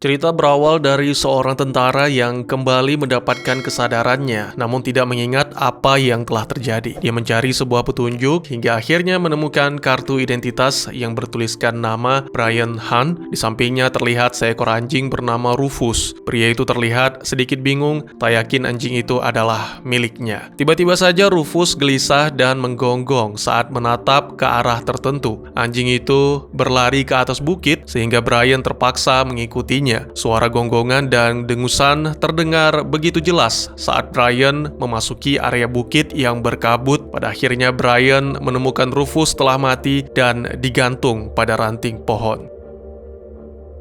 Cerita berawal dari seorang tentara yang kembali mendapatkan kesadarannya, namun tidak mengingat apa yang telah terjadi. Dia mencari sebuah petunjuk hingga akhirnya menemukan kartu identitas yang bertuliskan nama Brian Hunt. Di sampingnya terlihat seekor anjing bernama Rufus. Pria itu terlihat sedikit bingung, tak yakin anjing itu adalah miliknya. Tiba-tiba saja Rufus gelisah dan menggonggong saat menatap ke arah tertentu. Anjing itu berlari ke atas bukit sehingga Brian terpaksa mengikutinya. Suara gonggongan dan dengusan terdengar begitu jelas saat Brian memasuki area bukit yang berkabut. Pada akhirnya Brian menemukan Rufus telah mati dan digantung pada ranting pohon.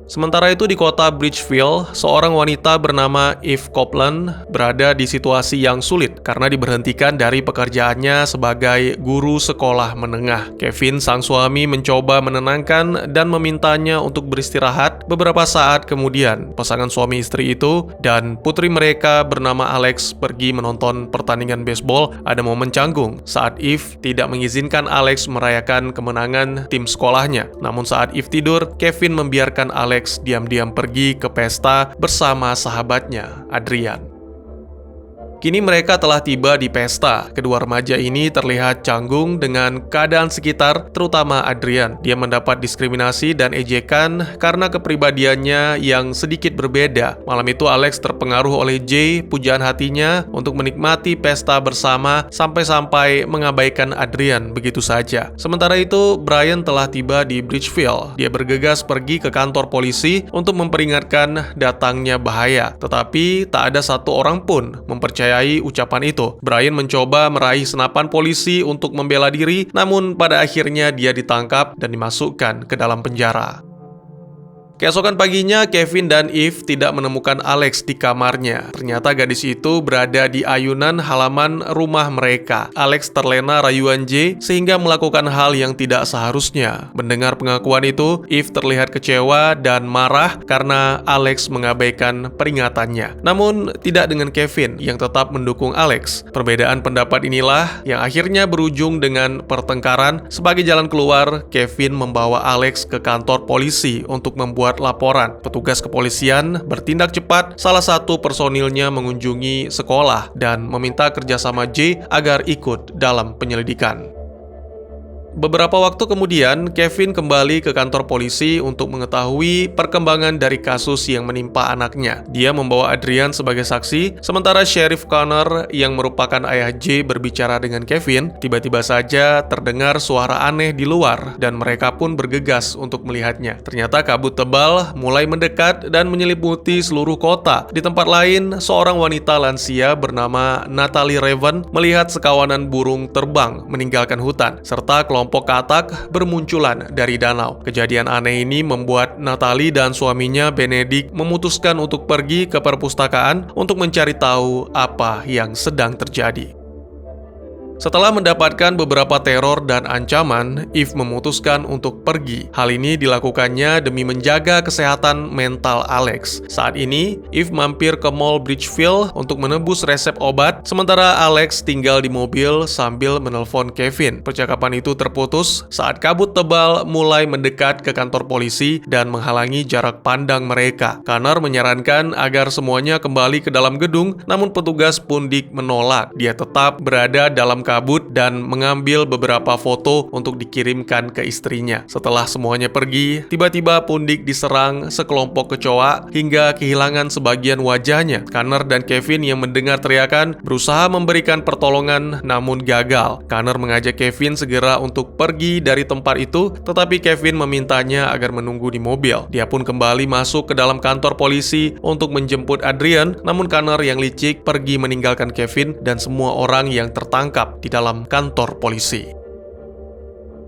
Sementara itu di kota Bridgeville, seorang wanita bernama Eve Copeland berada di situasi yang sulit karena diberhentikan dari pekerjaannya sebagai guru sekolah menengah. Kevin, sang suami, mencoba menenangkan dan memintanya untuk beristirahat. Beberapa saat kemudian, pasangan suami istri itu dan putri mereka bernama Alex pergi menonton pertandingan baseball. Ada momen canggung saat Eve tidak mengizinkan Alex merayakan kemenangan tim sekolahnya. Namun saat Eve tidur, Kevin membiarkan Alex diam-diam pergi ke pesta bersama sahabatnya, Adrian. Kini mereka telah tiba di pesta. Kedua remaja ini terlihat canggung dengan keadaan sekitar, terutama Adrian. Dia mendapat diskriminasi dan ejekan karena kepribadiannya yang sedikit berbeda. Malam itu Alex terpengaruh oleh Jay, pujaan hatinya untuk menikmati pesta bersama sampai-sampai mengabaikan Adrian begitu saja. Sementara itu, Brian telah tiba di Bridgeville. Dia bergegas pergi ke kantor polisi untuk memperingatkan datangnya bahaya. Tetapi tak ada satu orang pun mempercayai ucapan itu. Brian mencoba meraih senapan polisi untuk membela diri, namun pada akhirnya dia ditangkap dan dimasukkan ke dalam penjara. Keesokan paginya, Kevin dan Eve tidak menemukan Alex di kamarnya. Ternyata gadis itu berada di ayunan halaman rumah mereka. Alex terlena rayuan Jay sehingga melakukan hal yang tidak seharusnya. Mendengar pengakuan itu, Eve terlihat kecewa dan marah karena Alex mengabaikan peringatannya. Namun, tidak dengan Kevin yang tetap mendukung Alex. Perbedaan pendapat inilah yang akhirnya berujung dengan pertengkaran. Sebagai jalan keluar, Kevin membawa Alex ke kantor polisi untuk membuat laporan. Petugas kepolisian bertindak cepat. Salah satu personilnya mengunjungi sekolah dan meminta kerjasama Jay agar ikut dalam penyelidikan. Beberapa waktu kemudian, Kevin kembali ke kantor polisi untuk mengetahui perkembangan dari kasus yang menimpa anaknya. Dia membawa Adrian sebagai saksi, sementara Sheriff Connor yang merupakan ayah Jay berbicara dengan Kevin. Tiba-tiba saja terdengar suara aneh di luar dan mereka pun bergegas untuk melihatnya. Ternyata kabut tebal mulai mendekat dan menyelimuti seluruh kota. Di tempat lain, seorang wanita lansia bernama Natalie Raven melihat sekawanan burung terbang meninggalkan hutan, serta kelompok katak bermunculan dari danau. Kejadian aneh ini membuat Natalie dan suaminya Benedict memutuskan untuk pergi ke perpustakaan untuk mencari tahu apa yang sedang terjadi. Setelah mendapatkan beberapa teror dan ancaman, Eve memutuskan untuk pergi. Hal ini dilakukannya demi menjaga kesehatan mental Alex. Saat ini, Eve mampir ke Mall Bridgeville untuk menebus resep obat, sementara Alex tinggal di mobil sambil menelpon Kevin. Percakapan itu terputus saat kabut tebal mulai mendekat ke kantor polisi dan menghalangi jarak pandang mereka. Connor menyarankan agar semuanya kembali ke dalam gedung, namun petugas Pundik menolak. Dia tetap berada dalam kabut dan mengambil beberapa foto untuk dikirimkan ke istrinya. Setelah semuanya pergi, tiba-tiba Pundik diserang sekelompok kecoa hingga kehilangan sebagian wajahnya. Connor dan Kevin yang mendengar teriakan berusaha memberikan pertolongan namun gagal. Connor mengajak Kevin segera untuk pergi dari tempat itu, tetapi Kevin memintanya agar menunggu di mobil. Dia pun kembali masuk ke dalam kantor polisi untuk menjemput Adrian, namun Connor yang licik pergi meninggalkan Kevin dan semua orang yang tertangkap di dalam kantor polisi.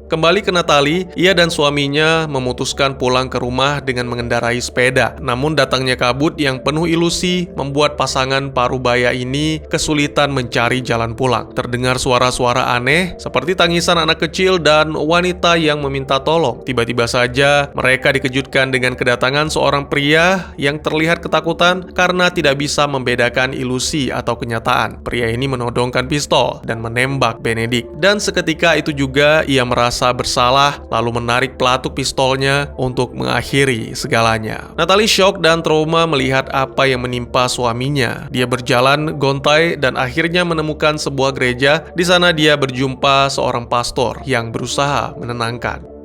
Kembali ke Natalie, ia dan suaminya memutuskan pulang ke rumah dengan mengendarai sepeda. Namun datangnya kabut yang penuh ilusi membuat pasangan parubaya ini kesulitan mencari jalan pulang. Terdengar suara-suara aneh seperti tangisan anak kecil dan wanita yang meminta tolong. Tiba-tiba saja mereka dikejutkan dengan kedatangan seorang pria yang terlihat ketakutan karena tidak bisa membedakan ilusi atau kenyataan. Pria ini menodongkan pistol dan menembak Benedict. Dan seketika itu juga ia merasa merasa bersalah lalu menarik pelatuk pistolnya untuk mengakhiri segalanya. Natalie shock dan trauma melihat apa yang menimpa suaminya. Dia berjalan gontai dan akhirnya menemukan sebuah gereja. Di sana dia berjumpa seorang pastor yang berusaha menenangkan.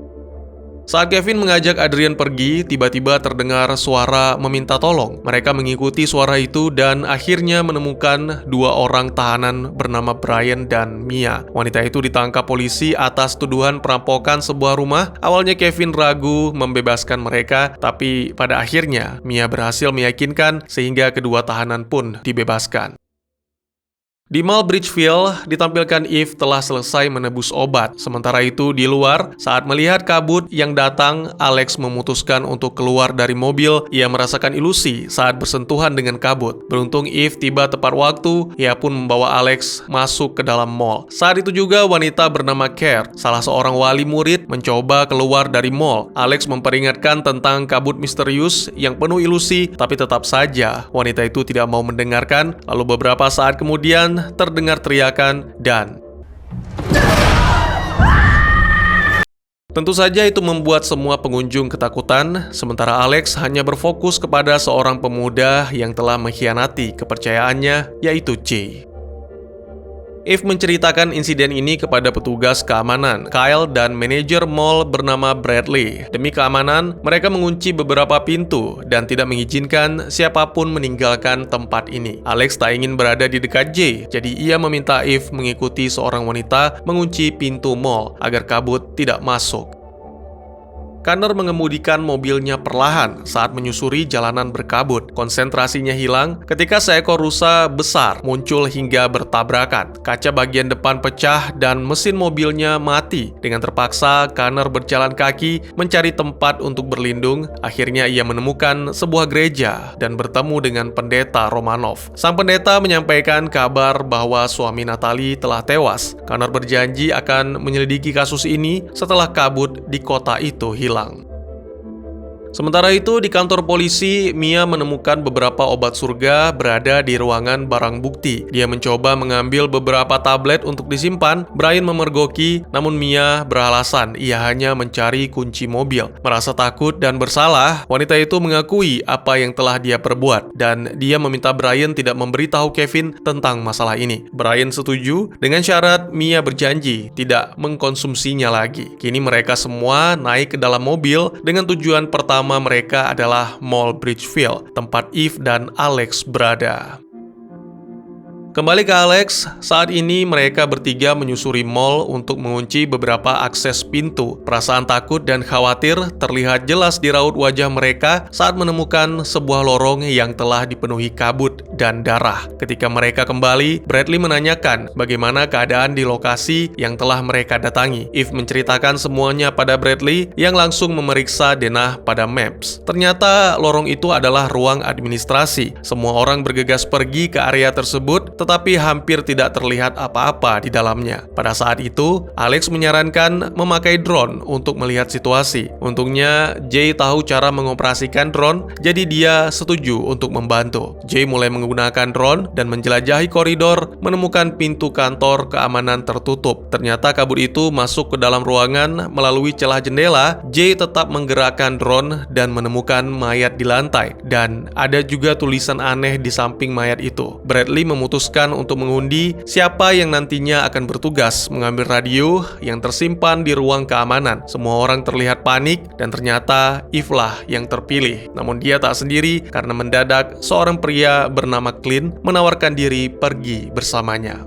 Saat Kevin mengajak Adrian pergi, tiba-tiba terdengar suara meminta tolong. Mereka mengikuti suara itu dan akhirnya menemukan dua orang tahanan bernama Brian dan Mia. Wanita itu ditangkap polisi atas tuduhan perampokan sebuah rumah. Awalnya Kevin ragu membebaskan mereka, tapi pada akhirnya Mia berhasil meyakinkan sehingga kedua tahanan pun dibebaskan. Di Mall Bridgeville, ditampilkan Eve telah selesai menebus obat. Sementara itu, di luar, saat melihat kabut yang datang, Alex memutuskan untuk keluar dari mobil. Ia merasakan ilusi saat bersentuhan dengan kabut. Beruntung Eve tiba tepat waktu, ia pun membawa Alex masuk ke dalam mall. Saat itu juga, wanita bernama Care, salah seorang wali murid, mencoba keluar dari mall. Alex memperingatkan tentang kabut misterius yang penuh ilusi, tapi tetap saja wanita itu tidak mau mendengarkan. Lalu beberapa saat kemudian, terdengar teriakan dan tentu saja itu membuat semua pengunjung ketakutan, sementara Alex hanya berfokus kepada seorang pemuda yang telah mengkhianati kepercayaannya, yaitu Jay. Eve menceritakan insiden ini kepada petugas keamanan, Kyle dan manajer mall bernama Bradley. Demi keamanan, mereka mengunci beberapa pintu dan tidak mengizinkan siapapun meninggalkan tempat ini. Alex tak ingin berada di dekat Jay, jadi ia meminta Eve mengikuti seorang wanita mengunci pintu mall agar kabut tidak masuk. Connor mengemudikan mobilnya perlahan saat menyusuri jalanan berkabut. Konsentrasinya hilang ketika seekor rusa besar muncul hingga bertabrakan. Kaca bagian depan pecah dan mesin mobilnya mati. Dengan terpaksa, Connor berjalan kaki mencari tempat untuk berlindung. Akhirnya ia menemukan sebuah gereja dan bertemu dengan pendeta Romanov. Sang pendeta menyampaikan kabar bahwa suami Natalie telah tewas. Connor berjanji akan menyelidiki kasus ini setelah kabut di kota itu hilang. Sementara itu, di kantor polisi, Mia menemukan beberapa obat surga berada di ruangan barang bukti. Dia mencoba mengambil beberapa tablet untuk disimpan. Brian memergoki, namun Mia beralasan ia hanya mencari kunci mobil. Merasa takut dan bersalah, wanita itu mengakui apa yang telah dia perbuat, dan dia meminta Brian tidak memberitahu Kevin tentang masalah ini. Brian setuju dengan syarat Mia berjanji tidak mengkonsumsinya lagi. Kini mereka semua naik ke dalam mobil dengan tujuan pertama mereka adalah Mall Bridgeville, tempat Eve dan Alex berada. Kembali ke Alex, saat ini mereka bertiga menyusuri mall untuk mengunci beberapa akses pintu. Perasaan takut dan khawatir terlihat jelas di raut wajah mereka saat menemukan sebuah lorong yang telah dipenuhi kabut dan darah. Ketika mereka kembali, Bradley menanyakan bagaimana keadaan di lokasi yang telah mereka datangi. Eve menceritakan semuanya pada Bradley yang langsung memeriksa denah pada Maps. Ternyata lorong itu adalah ruang administrasi. Semua orang bergegas pergi ke area tersebut, tetapi hampir tidak terlihat apa-apa di dalamnya. Pada saat itu, Alex menyarankan memakai drone untuk melihat situasi. Untungnya, Jay tahu cara mengoperasikan drone, jadi dia setuju untuk membantu. Jay mulai menggunakan drone dan menjelajahi koridor, menemukan pintu kantor keamanan tertutup. Ternyata kabut itu masuk ke dalam ruangan melalui celah jendela. Jay tetap menggerakkan drone dan menemukan mayat di lantai, dan ada juga tulisan aneh di samping mayat itu. Bradley memutuskan untuk mengundi siapa yang nantinya akan bertugas mengambil radio yang tersimpan di ruang keamanan. Semua orang terlihat panik dan ternyata Eve lah yang terpilih. Namun dia tak sendiri karena mendadak seorang pria bernama Clint menawarkan diri pergi bersamanya.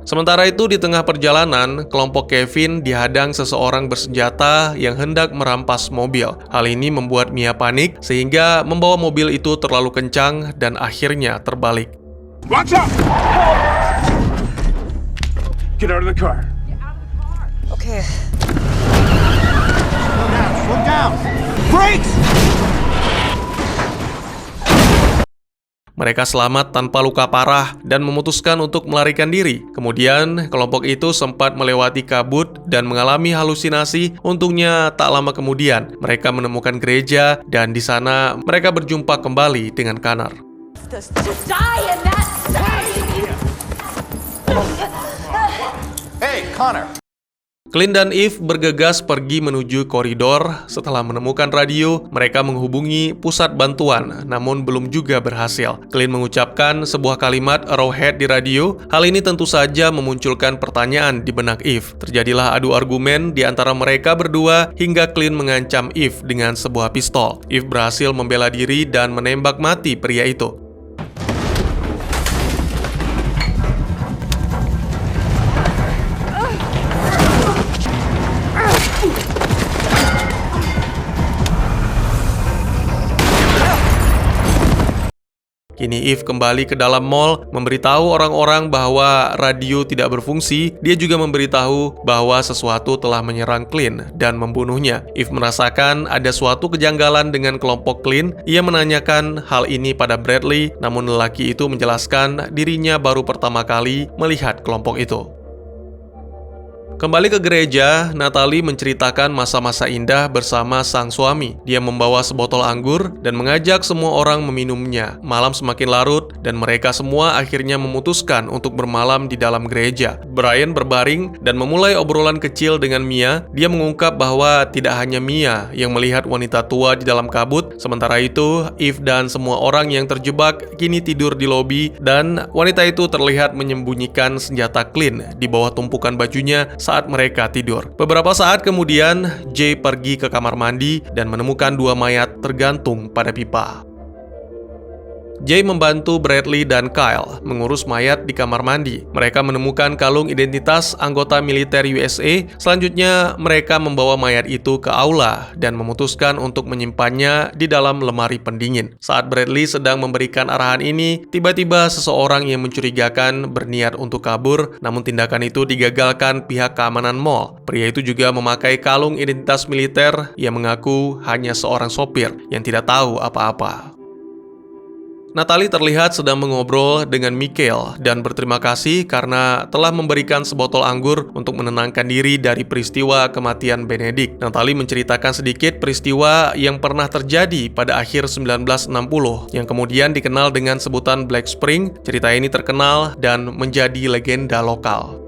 Sementara itu, di tengah perjalanan, kelompok Kevin dihadang seseorang bersenjata yang hendak merampas mobil. Hal ini membuat Mia panik sehingga membawa mobil itu terlalu kencang dan akhirnya terbalik. Watch out! Get out of the car. Get out of the car. Okay. Slow down. Brakes! Mereka selamat tanpa luka parah dan memutuskan untuk melarikan diri. Kemudian, kelompok itu sempat melewati kabut dan mengalami halusinasi. Untungnya, tak lama kemudian, mereka menemukan gereja dan di sana mereka berjumpa kembali dengan Connor. Just die in that state! Hey, Connor. Clint dan Eve bergegas pergi menuju koridor. Setelah menemukan radio, mereka menghubungi pusat bantuan, namun belum juga berhasil. Clint mengucapkan sebuah kalimat Arrowhead di radio. Hal ini tentu saja memunculkan pertanyaan di benak Eve. Terjadilah adu argumen di antara mereka berdua hingga Clint mengancam Eve dengan sebuah pistol. Eve berhasil membela diri dan menembak mati pria itu. Kini Eve kembali ke dalam mall, memberitahu orang-orang bahwa radio tidak berfungsi. Dia juga memberitahu bahwa sesuatu telah menyerang Clint dan membunuhnya. Eve merasakan ada suatu kejanggalan dengan kelompok Clint. Ia menanyakan hal ini pada Bradley, namun lelaki itu menjelaskan dirinya baru pertama kali melihat kelompok itu. Kembali ke gereja, Natalie menceritakan masa-masa indah bersama sang suami. Dia membawa sebotol anggur dan mengajak semua orang meminumnya. Malam semakin larut dan mereka semua akhirnya memutuskan untuk bermalam di dalam gereja. Brian berbaring dan memulai obrolan kecil dengan Mia. Dia mengungkap bahwa tidak hanya Mia yang melihat wanita tua di dalam kabut. Sementara itu, Eve dan semua orang yang terjebak kini tidur di lobi dan wanita itu terlihat menyembunyikan senjata Clint di bawah tumpukan bajunya saat mereka tidur. Beberapa saat kemudian, Jay pergi ke kamar mandi dan menemukan 2 mayat tergantung pada pipa. Jay membantu Bradley dan Kyle mengurus mayat di kamar mandi. Mereka menemukan kalung identitas anggota militer USA. Selanjutnya, mereka membawa mayat itu ke aula dan memutuskan untuk menyimpannya di dalam lemari pendingin. Saat Bradley sedang memberikan arahan ini, tiba-tiba seseorang yang mencurigakan berniat untuk kabur, namun tindakan itu digagalkan pihak keamanan mall. Pria itu juga memakai kalung identitas militer yang mengaku hanya seorang sopir yang tidak tahu apa-apa. Natalie terlihat sedang mengobrol dengan Michael dan berterima kasih karena telah memberikan sebotol anggur untuk menenangkan diri dari peristiwa kematian Benedict. Natalie menceritakan sedikit peristiwa yang pernah terjadi pada akhir 1960 yang kemudian dikenal dengan sebutan Black Spring. Cerita ini terkenal dan menjadi legenda lokal.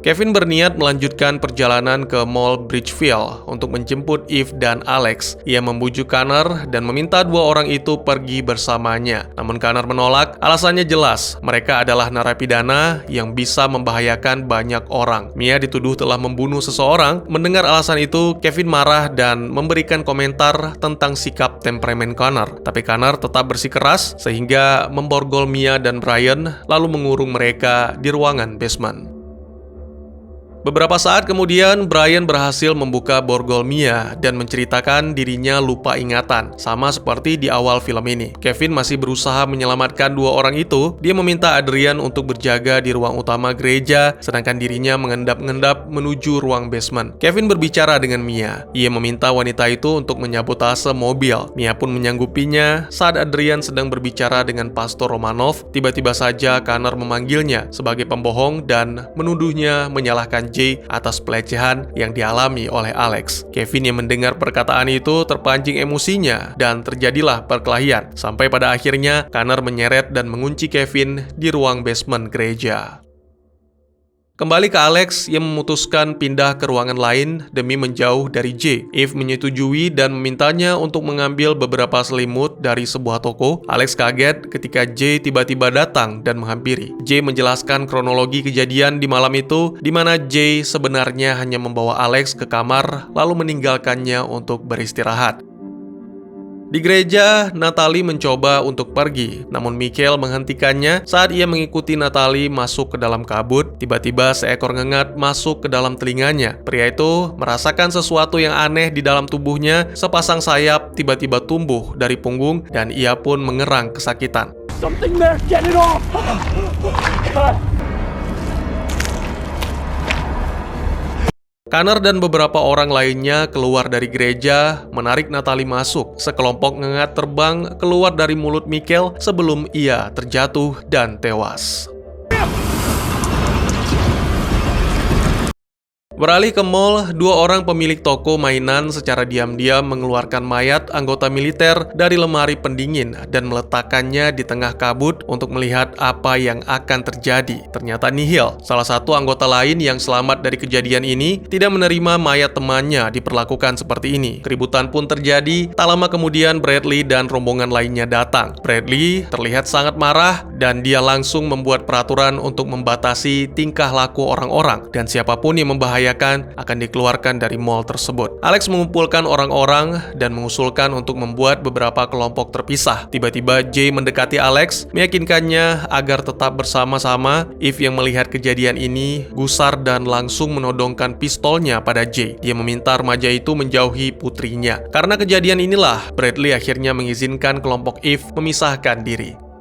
Kevin berniat melanjutkan perjalanan ke Mall Bridgefield untuk menjemput Eve dan Alex. Ia membujuk Connor dan meminta 2 orang itu pergi bersamanya. Namun Connor menolak, alasannya jelas, mereka adalah narapidana yang bisa membahayakan banyak orang. Mia dituduh telah membunuh seseorang. Mendengar alasan itu, Kevin marah dan memberikan komentar tentang sikap temperamen Connor. Tapi Connor tetap bersikeras sehingga memborgol Mia dan Brian lalu mengurung mereka di ruangan basement. Beberapa saat kemudian, Brian berhasil membuka borgol Mia dan menceritakan dirinya lupa ingatan, sama seperti di awal film ini. Kevin masih berusaha menyelamatkan 2 orang itu. Dia meminta Adrian untuk berjaga di ruang utama gereja, sedangkan dirinya mengendap-endap menuju ruang basement. Kevin berbicara dengan Mia. Ia meminta wanita itu untuk menyabotase mobil. Mia pun menyanggupinya. Saat Adrian sedang berbicara dengan Pastor Romanov, tiba-tiba saja Connor memanggilnya sebagai pembohong dan menuduhnya menyalahkan Jay atas pelecehan yang dialami oleh Alex. Kevin yang mendengar perkataan itu terpancing emosinya dan terjadilah perkelahian. Sampai pada akhirnya Connor menyeret dan mengunci Kevin di ruang basement gereja. Kembali ke Alex yang memutuskan pindah ke ruangan lain demi menjauh dari Jay. Eve menyetujui dan memintanya untuk mengambil beberapa selimut dari sebuah toko. Alex kaget ketika Jay tiba-tiba datang dan menghampiri. Jay menjelaskan kronologi kejadian di malam itu, di mana Jay sebenarnya hanya membawa Alex ke kamar lalu meninggalkannya untuk beristirahat. Di gereja, Natalie mencoba untuk pergi, namun Michael menghentikannya saat ia mengikuti Natalie masuk ke dalam kabut. Tiba-tiba seekor ngengat masuk ke dalam telinganya. Pria itu merasakan sesuatu yang aneh di dalam tubuhnya. Sepasang sayap tiba-tiba tumbuh dari punggung dan ia pun mengerang kesakitan. Something there! Get it off! Connor dan beberapa orang lainnya keluar dari gereja, menarik Natalie masuk. Sekelompok ngengat terbang keluar dari mulut Michael sebelum ia terjatuh dan tewas. Beralih ke mall, dua orang pemilik toko mainan secara diam-diam mengeluarkan mayat anggota militer dari lemari pendingin dan meletakkannya di tengah kabut untuk melihat apa yang akan terjadi. Ternyata nihil. Salah satu anggota lain yang selamat dari kejadian ini tidak menerima mayat temannya diperlakukan seperti ini. Keributan pun terjadi. Tak lama kemudian Bradley dan rombongan lainnya datang. Bradley terlihat sangat marah dan dia langsung membuat peraturan untuk membatasi tingkah laku orang-orang dan siapapun yang membahayakan akan dikeluarkan dari mall tersebut. Alex mengumpulkan orang-orang dan mengusulkan untuk membuat beberapa kelompok terpisah. Tiba-tiba Jay mendekati Alex, meyakinkannya agar tetap bersama-sama. Eve yang melihat kejadian ini gusar dan langsung menodongkan pistolnya pada Jay. Dia meminta remaja itu menjauhi putrinya. Karena kejadian inilah, Bradley akhirnya mengizinkan kelompok Eve memisahkan diri.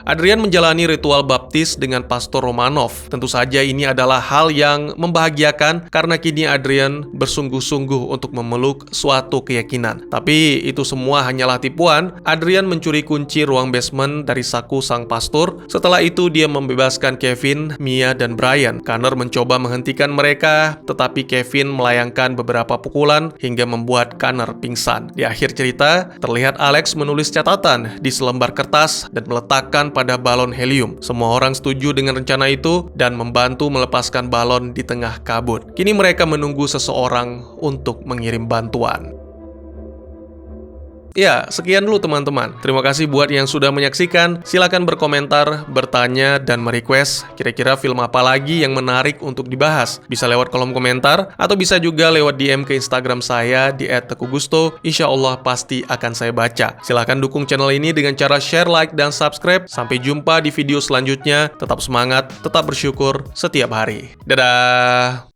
Adrian menjalani ritual baptis dengan Pastor Romanov. Tentu saja ini adalah hal yang membahagiakan karena kini Adrian bersungguh-sungguh untuk memeluk suatu keyakinan. Tapi itu semua hanyalah tipuan. Adrian mencuri kunci ruang basement dari saku sang pastor. Setelah itu dia membebaskan Kevin, Mia, dan Brian. Connor mencoba menghentikan mereka, tetapi Kevin melayangkan beberapa pukulan hingga membuat Connor pingsan. Di akhir cerita, terlihat Alex menulis catatan di selembar kertas dan meletakkan pada balon helium. Semua orang setuju dengan rencana itu dan membantu melepaskan balon di tengah kabut. Kini mereka menunggu seseorang untuk mengirim bantuan. Ya, sekian dulu teman-teman. Terima kasih buat yang sudah menyaksikan. Silakan berkomentar, bertanya, dan merequest kira-kira film apa lagi yang menarik untuk dibahas. Bisa lewat kolom komentar, atau bisa juga lewat DM ke Instagram saya di @tekugusto. Insya Allah pasti akan saya baca. Silakan dukung channel ini dengan cara share, like, dan subscribe. Sampai jumpa di video selanjutnya. Tetap semangat, tetap bersyukur setiap hari. Dadah!